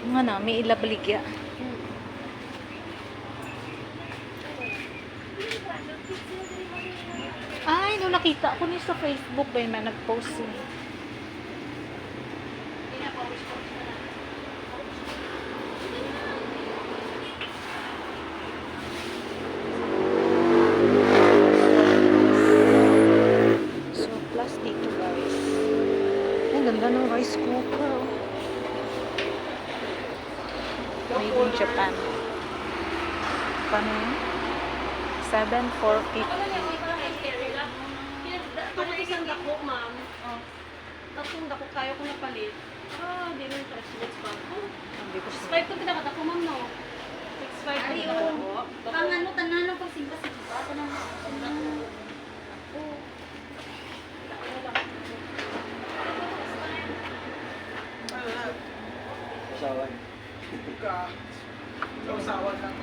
Nga na, may ilabaligya. Ay, no, nakita ko ni sa Facebook ba yung nag-post niya. So, plus dito guys. Ang ganda ng rice cooker. Oh. Made in Japan. Paano yun? 7,450. Ako isang dako, ma'am. Oh. Tatlong dako kayo ko napalit. Ah, di rin touch next pa. Oh. Hindi ko siya. 6.5 to tinakat ako, ma'am, no? 6.5 Ay, to oo. ako. Pang ano, tanan ng pagsimba-simba. Tanan Usawan. Usawan lang.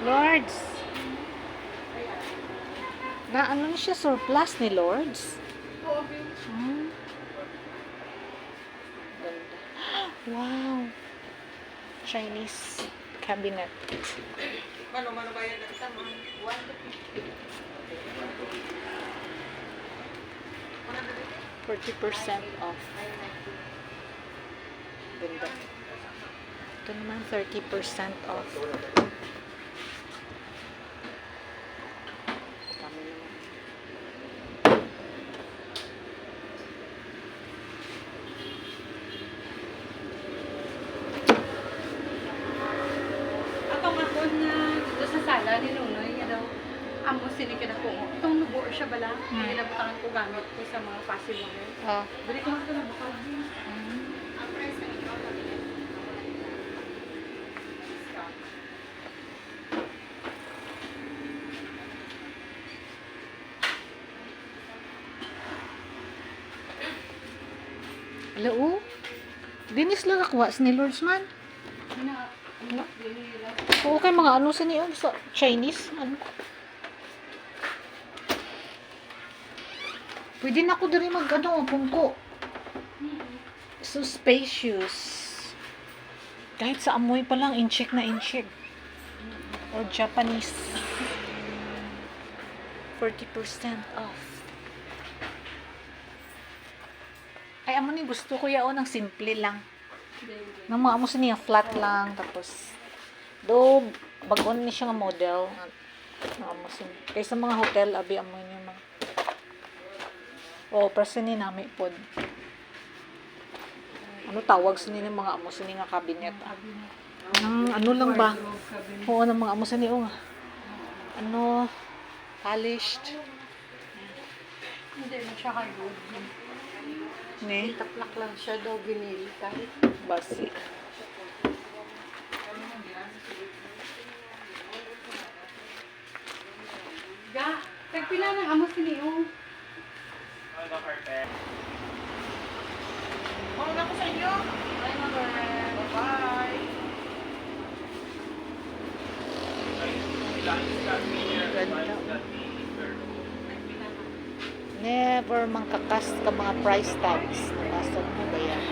Lords. Na ano na siya, surplus ni Lords? Hmm. Ganda. Wow. Chinese cabinet. Mano bayad na kita, man. 40% off. Ganda. Ito naman 30% off. Dami naman. Ako nga na dito sa sala ni Nunoy, nga daw, amo sinikita ko. Itong nubo siya bala, nilabutangan ko gamit ko sa mga possible. Oh. Dali ko nga ito nabukal. Hello, oh. Dinis lang nakuha ni Lords man. Oo, kay mga ano sa niyo sa Chinese. Ano? Pwede na ako dali mag ano, pungko. So spacious. Kahit sa amoy pa lang, incheck na incheck. Or Japanese. 40% off. Ay, amo ni gusto ko yaon ng simple lang. Nang mga amo sa niya, flat lang. Tapos, do, bagon ni siya nga model. Amo sa kaysa mga hotel, abi amo niya mga. O, prasa ni nami pod. Ano tawag sa niya ng mga amo sa niya nga cabinet? Ano lang ba? Oo, ng mga amo sa niya. Ano, polished. Hindi mo siya hardwood. Ne, Taplak lang siya daw vinil. Kahit basi. ga, tagpila ng amo siniyo. Mauna ko sa inyo. Bye, mother. Bye. Ganda. Never mangkakas ka mga price tags na nasa mo ba yan?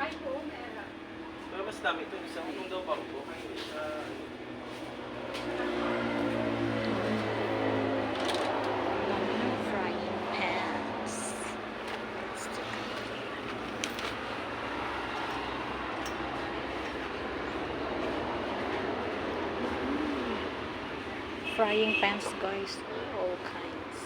Ay, oo, meron. Pero mas dami ito. Isang kung daw pa ako. Frying pans. Frying pans, guys. All kinds.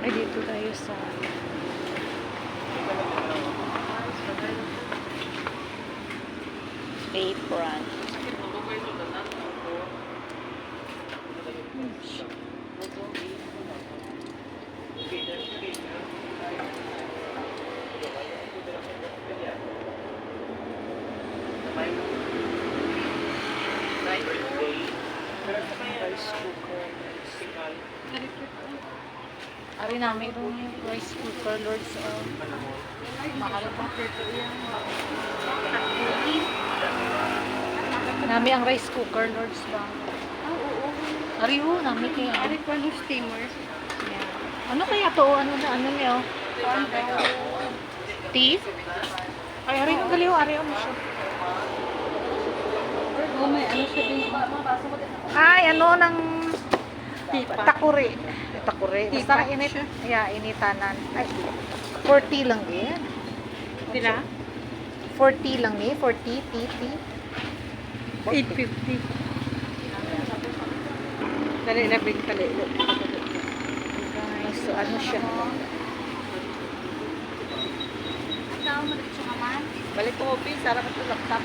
Ay, dito tayo sa apron. Rice cooker. Ari namin itong rice cooker, Lords. Mahal pa. Nami ang rice cooker, Lords ba? Ari ho, nami kaya. Ari ko ano steamer. Ano kaya to? Ano niyo? Tea? Ay, ari ang galiw, ari ang siya. Oh, may ano siya din. Ay, ano ng Pipa. takuri. Takuri. Basta Tipa init. siya. Yeah, initanan. Ay, 40 lang din. Dila? 40 lang ni, 40 TT. 850. Dali na big tali. Guys, so ano siya? Tao mo dito sa kaman. Balik ko, Pi. Sarap ito laptop.